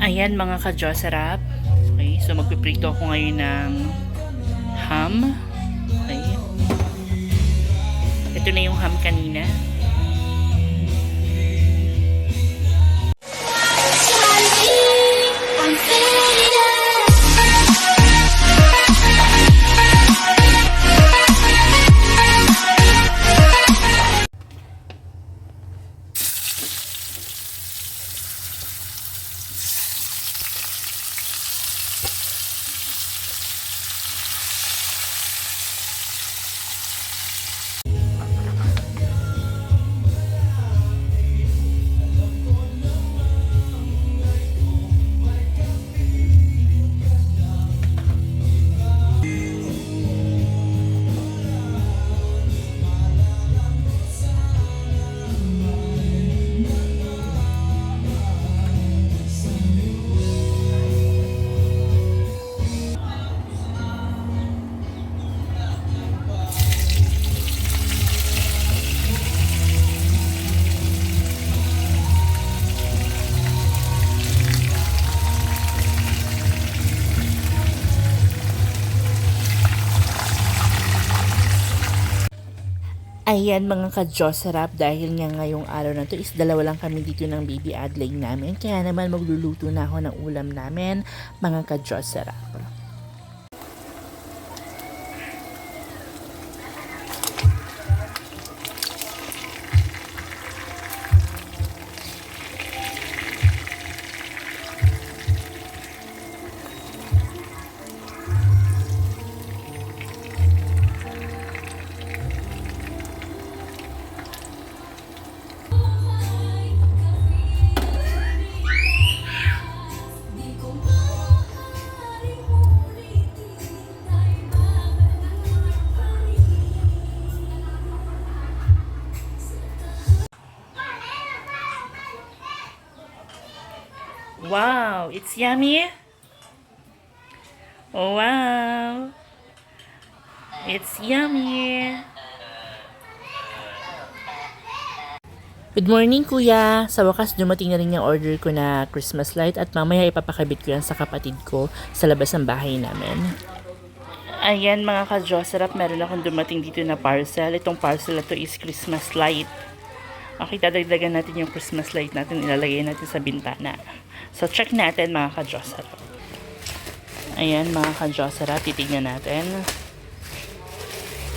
Ayan mga ka-Jocerap. Okay, so magpiprito ako ngayon ng ham. Okay. Ito na yung ham kanina. Ayan mga ka-Jocerap, dahil nga ngayong araw na to is dalawa lang kami dito ng baby Adlay namin. Kaya naman magluluto na ako ng ulam namin mga ka-Jocerap. Wow, it's yummy. Oh, wow. It's yummy. Good morning, Kuya. Sa wakas, dumating na rin yung order ko na Christmas light at mamaya ipapakabit ko yan sa kapatid ko sa labas ng bahay namin. Ayan mga ka-Jocerap, meron akong dumating dito na parcel. Itong parcel na to is Christmas light. Okay, dadagdagan natin yung Christmas light natin, ilalagay natin sa bintana. So, check natin mga ka-Jocerap. Ayan mga ka-Jocerap, titignan natin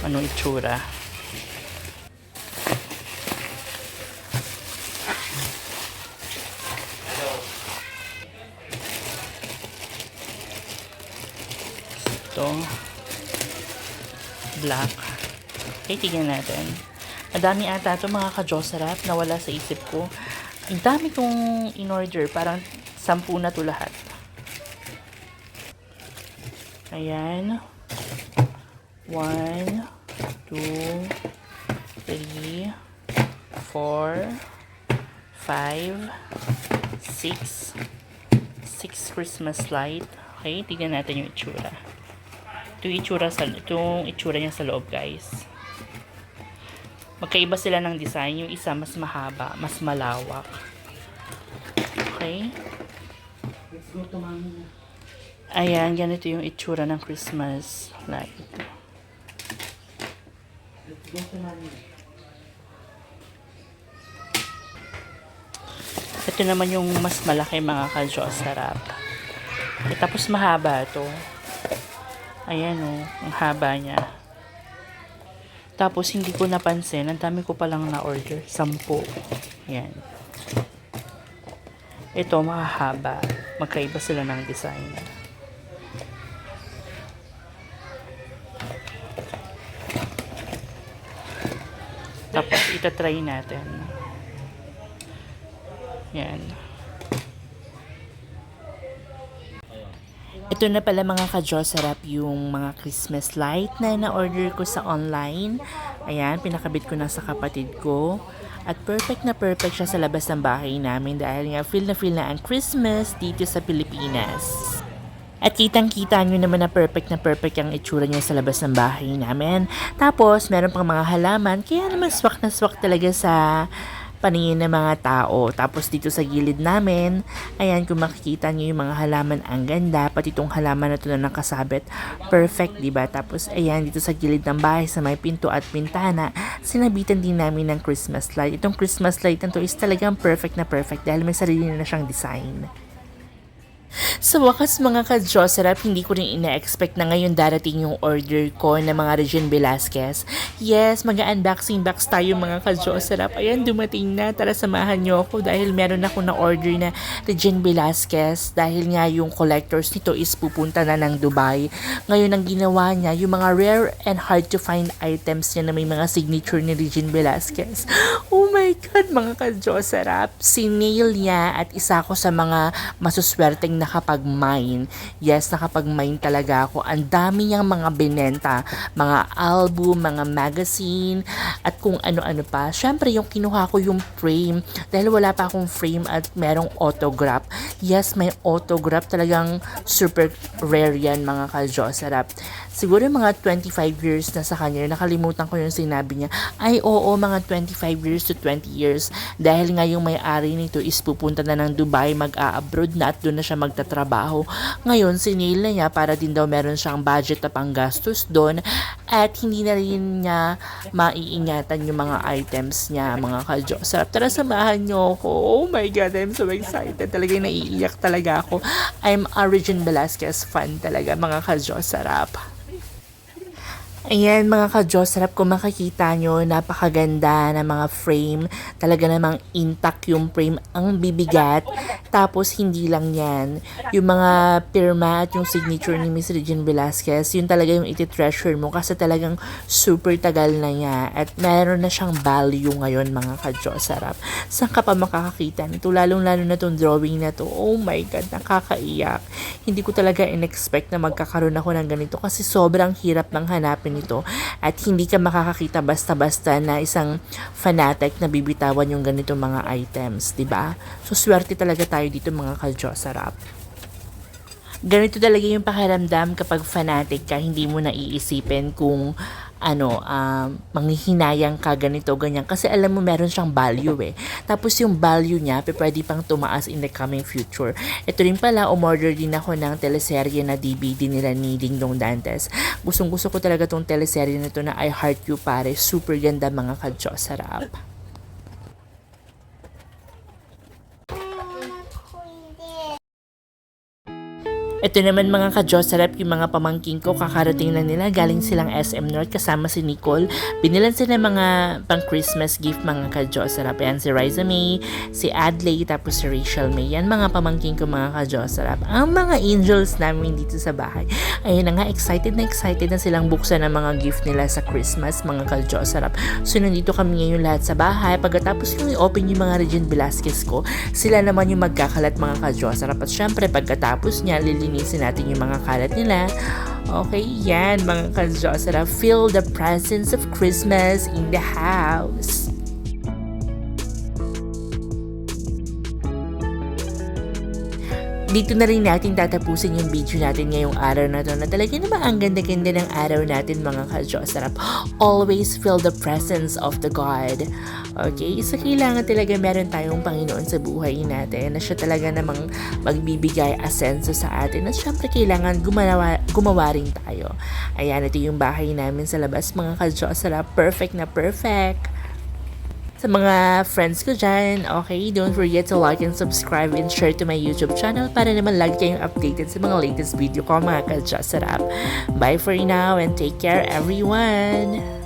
anong itsura. Ito, black. Okay, tignan natin. Madami ata ito mga ka-Jocerap, nawala sa isip ko. Ang dami kong in-order, parang 10 na to lahat. Ayan. 1, 2, 3, 4, 5, 6. 6 Christmas light. Okay, tignan natin yung itsura. Itong itsura niya sa loob, guys. Magkaiba sila ng design. Yung isa mas mahaba, mas malawak. Okay. Let's go to Mami. Ayan, ganito yung itsura ng Christmas light. Let's go to Mami. Ito naman yung mas malaki mga ka-Jocerap. Tapos mahaba to. Ayan o, ang haba niya. Tapos hindi ko napansin, ang dami ko palang na-order. 10. Ayan. Ito, mahahaba. Magkaiba sila ng design. Tapos, itatry natin. Yan. Ito na pala mga ka-Jocerap yung mga Christmas light na na-order ko sa online. Ayan, pinakabit ko na sa kapatid ko. At perfect na perfect siya sa labas ng bahay namin dahil nga feel na ang Christmas dito sa Pilipinas. At kitang-kita nyo naman na perfect ang itsura niya sa labas ng bahay namin. Tapos, meron pang mga halaman, kaya naman swak na swak talaga sa paningin ng mga tao. Tapos dito sa gilid namin, ayan, kung makikita nyo yung mga halaman, ang ganda. Pati itong halaman na ito na nakasabit, perfect, diba? Tapos ayan, dito sa gilid ng bahay, sa may pinto at pintana, sinabitan din namin ng Christmas light. Itong Christmas light na to is talagang perfect na perfect dahil may sarili na siyang design. Sa wakas mga ka-Jocerap, hindi ko rin ina-expect na ngayon darating yung order ko ng mga Regine Velasquez. Yes, mag-unboxing box tayo mga ka-Jocerap. Ayan, dumating na. Tara, samahan nyo ako dahil meron ako na order na Regine Velasquez dahil nga yung collectors nito is pupunta na ng Dubai. Ngayon, ang ginawa niya, yung mga rare and hard to find items niya na may mga signature ni Regine Velasquez. Oh my God, mga ka-Jocerap. Sinail niya at isa ko sa mga masuswerteng nakapag-mine. Yes, nakapag-mine talaga ako. Ang dami niyang mga binenta, mga album, mga magazine, at kung ano-ano pa. Syempre, yung kinuha ko yung frame, dahil wala pa akong frame at merong autograph. Yes, may autograph. Talagang super rare yan, mga ka-Jocerap. Siguro mga 25 years na sa kanya. Nakalimutan ko yung sinabi niya. Ay, oo, mga 25 years to 20 years. Dahil nga yung may-ari nito is pupunta na ng Dubai, mag-a-abroad na at doon na siya magtatrabaho. Ngayon, sinil na niya para din daw meron siyang budget na panggastos doon at hindi na rin niya maiingatan yung mga items niya, mga ka-Jocerap. Tara, samahan niyo ako. Oh my God, I'm so excited. Talagang naiiyak talaga ako. I'm a Regine Velasquez fan talaga, mga ka-Jocerap. Ayan mga ka-Jocerap, kung makikita nyo, napakaganda na mga frame. Talaga namang intact yung frame, ang bibigat. Tapos hindi lang yan. Yung mga pirma at yung signature ni Miss Regine Velasquez, yun talaga yung iti-treasure mo kasi talagang super tagal na niya. At meron na siyang value ngayon mga ka-Jocerap. Saan ka pa makakakita nito? Lalong-lalo na tong drawing na to. Oh my God, nakakaiyak. Hindi ko talaga in-expect na magkakaroon ako ng ganito kasi sobrang hirap ng hanapin ito at hindi ka makakakita basta-basta na isang fanatic na bibitawan yung ganito mga items, di ba? So swerte talaga tayo dito mga ka-Jocerap. Ganito talaga yung pakiramdam kapag fanatic ka, hindi mo na iisipin kung manghihinayang ka ganito, ganyan. Kasi alam mo, meron siyang value eh. Tapos yung value niya, pwede pang tumaas in the coming future. Ito rin pala, umorder din ako ng teleserye na DVD nila ni Ding Dong Dantes. Gustong gusto ko talaga tong teleserye na to na I Heart You pare. Super ganda mga ka-Jocerap. Ito naman mga ka-Jocerap, yung mga pamangking ko, kakarating na nila, galing silang SM North kasama si Nicole. Binilan sila mga pang Christmas gift mga ka-Jocerap. Ayan si Riza May, si Adley, tapos si Rachel May. Yan mga pamangking ko mga ka-Jocerap. Ang mga angels namin dito sa bahay. Ayun na nga, excited na silang buksan ang mga gift nila sa Christmas mga ka-Jocerap. So nandito kami ngayon lahat sa bahay. Pagkatapos yung i-open yung mga Regine Velasquez ko, sila naman yung magkakalat mga ka-Jocerap. At syempre pagkatapos niya, lilinisin natin yung mga kalat nila. Okay, yan mga ka-Jocerap. Feel the presence of Christmas in the house. Dito na rin natin tatapusin yung video natin ngayong araw na to na talaga naman ang ganda-ganda ng araw natin mga ka-Jocerap. Always feel the presence of the God. Okay? So, kailangan talaga meron tayong Panginoon sa buhay natin na siya talaga namang magbibigay asenso sa atin. At syempre, kailangan gumawa rin tayo. Ayan, ito yung bahay namin sa labas mga ka-Jocerap. Perfect na perfect. Sa mga friends ko dyan, okay, don't forget to like and subscribe and share to my YouTube channel para naman lagi kayong updated sa mga latest video ko mga ka-Jocerap. Bye for now and take care everyone!